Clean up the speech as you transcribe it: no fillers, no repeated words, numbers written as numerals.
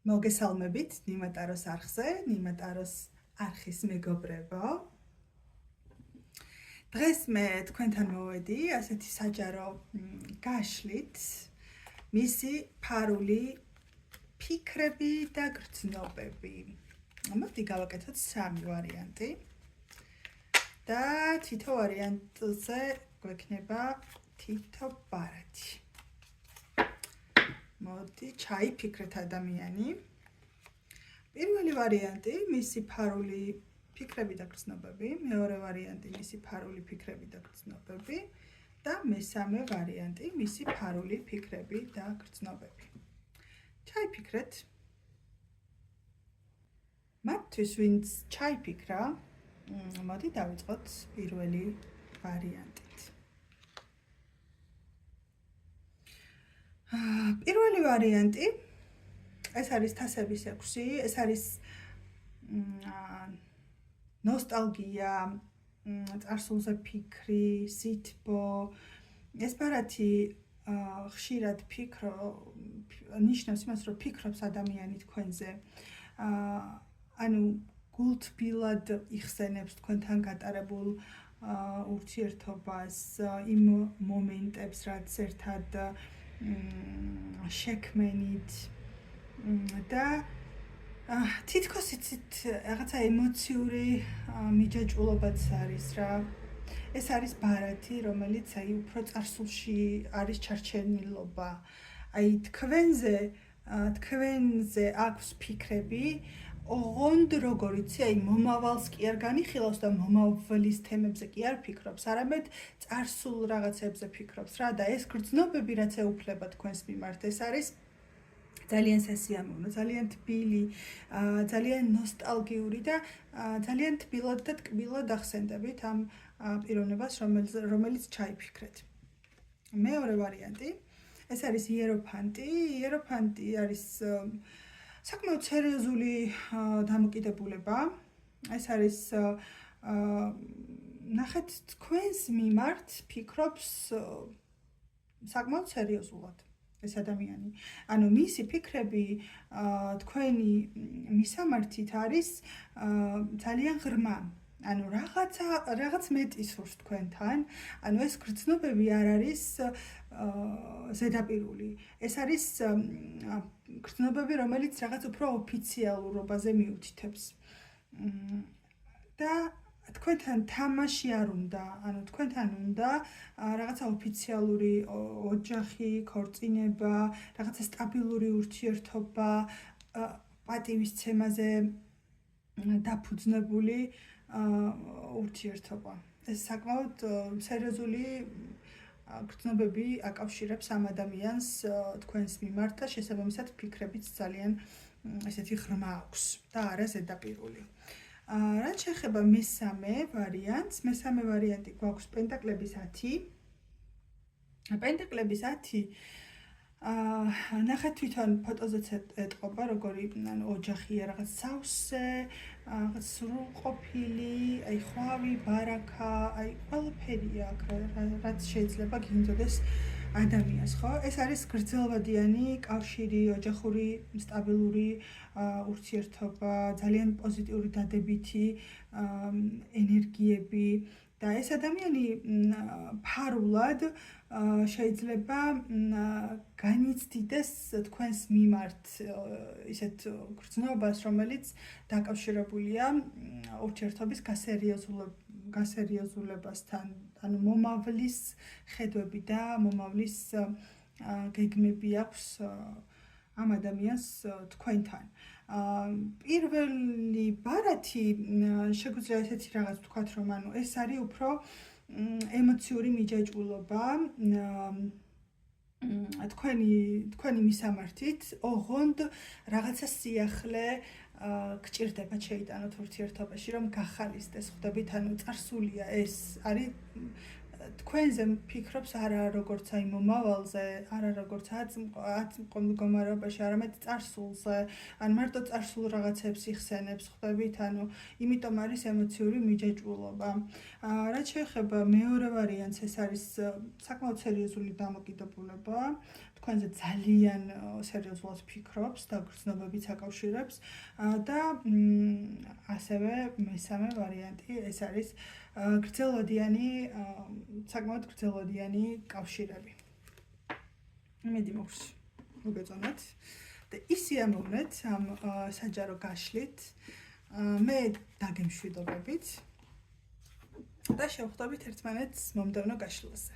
მოგესალმებით ნიმატაროს არხზე, ნიმატაროს არხის მეგობრებო. დღეს მე თქვენთან მოვედი ასეთი საჯარო გაშლით, მისი ფარული ფიქრები და გრძნობები. მოდი გავაკეთოთ სამი ვარიანტი და თითო ვარიანტზე გვექნება თითო ბარათი. მოდი ჩაიფიქრეთ ადამიანი. პირველი ვარიანტი მისი ფარული ფიქრები და გრძნობები, მეორე ვარიანტი მისი ფარული ფიქრები და გრძნობები და მესამე ვარიანტი მისი ფარული ფიქრები და გრძნობები. ჩაიფიქრეთ. მათთვის ვინც ჩაიფიქრა, მოდი დავიწყოთ პირველი ვარიანტით. პირველი ვარიანტი ეს არის თასების 6, ეს არის ნოსტალგია, წარსულზე ფიქრი, სითბო. ეს ბარათი ხშირად ნიშნავს იმას, რომ ფიქრობს ადამიანი თქვენზე. ანუ გულთბილად იხსენებს თქვენთან გატარებულ ურთიერთობას, იმ მომენტებს, რაც ერთად შექმენით და თითქოს იცით რაღაცა ემოციური მიჯაჭვულობაც არის რა. ეს არის ბარათი, რომელიც უფრო წარსულში არის ჩარჩენილობა. თქვენზე აქვს ფიქრები, ოღონდ როგორ იცი, მომავალს კი არ განიხილავს და მომავლის თემებზე კი არ ფიქრობს, არამედ წარსულ რაღაცებზე ფიქრობს რა და ეს გრძნობები, რაც ეუფლება თქვენს მიმართ, ეს არის ძალიან სასიამოვნო, ძალიან თბილი, ძალიან ნოსტალგიური და ძალიან თბილად და ტკბილად ახსენდებით ამ პიროვნებას, რომელიც ჩაიფიქრეთ. მეორე ვარიანტი, ეს არის იეროფანტი. იეროფანტი არის საკმაოდ სერიოზული დამოკიდებულება. ეს არის ნახეთ თქვენს მიმართ ფიქრობს საკმაოდ სერიოზულად ეს ადამიანი. ანუ მისი ფიქრები თქვენი მისამართით არის ძალიან ღრმა. ანუ რაღაც მეტი სურს თქვენთან. ანუ ეს გრძნობები არ არის ზედაპირული. ეს არის გრძნობები, რომელიც რაღაც უფრო ოფიციალურობაზე მიუთითებს. და თქვენთან თამაში არ უნდა, ანუ თქვენთან უნდა რაღაცა ოფიციალური ოჯახი, ქორწინება, რაღაცა სტაბილური ურთიერთობა, პატივისცემაზე დაფუძნებული ურთიერთობა. ეს საკმაოდ სერიოზული გრძნობები აკავშირებს ამ ადამიანს თქვენს მიმართ და შესაბამისად ფიქრებიც ძალიან ესეთი ღრმა აქვს და არა ზედაპირული. რაც შეეხება მესამე ვარიანტს, მესამე ვარიანტი გვაქვს პენტაკლების 10. პენტაკლების 10 ნახეთ თვითონ ფოტოზეც ეტყობა, როგორი ოჯახია, რაღაც სავსე, რაღაც სრულყოფილი, ხვავი, ბარაქა, ყველაფერია აქ, რაც შეიძლება გინდოდეს ადამიანს, ხო? ეს არის გრძელვადიანი კავშირი, ოჯახური სტაბილური ურთიერთობა, ძალიან პოზიტიური დადებითი ენერგიები და ეს ადამიანი ფარულად შეიძლება განიცდიდეს თქვენს მიმართ ისეთ გრძნობას, რომელიც დაკავშირებულია ურთიერთობის გასერიოზულებასთან, ანუ მომავლის ხედვები და მომავლის გეგმები აქვს ამ ადამიანს თქვენთან. პირველი ბარათი შეგვიძლია ესეთი რაღაც ვთქვათ, რომ ანუ ეს არის უფრო ემოციური მიჯაჭვულობა თქვენი მისამართით, ოღონდ რაღაცა სიახლე გჭირდებათ შეიტანოთ ურთიერთობაში, რომ გახალისდეს, ხვდებით, ანუ წარსულია ეს არის თქვენზე ფიქრობს არა როგორც მომავალზე, არა როგორც აწმყო მდგომარეობაში, არამედ წარსულზე, ან მარტო წარსულ რაღაცებს იხსენებს, ხვდებით, ანუ იმიტომ არის ემოციური მიჯაჭვულობა. რაც შეეხება მეორე ვარიანტს, ეს არის საკმაოდ სერიოზული დამოკიდებულება. თქვენზე ძალიან სერიოზულად ფიქრობს და გრძნობებით აკავშირებს და ასევე მესამე ვარიანტი ეს არის გრძელვადიანი საკმაოდ გრძელვადიანი კავშირები. იმედი მაქვს მოგეწონათ და ისე ამოვნეთ ამ საჯარო გაშლით მე დაგემშვიდობებით და შევხვდებით ერთმანეთს მომდევნო გაშლაზე.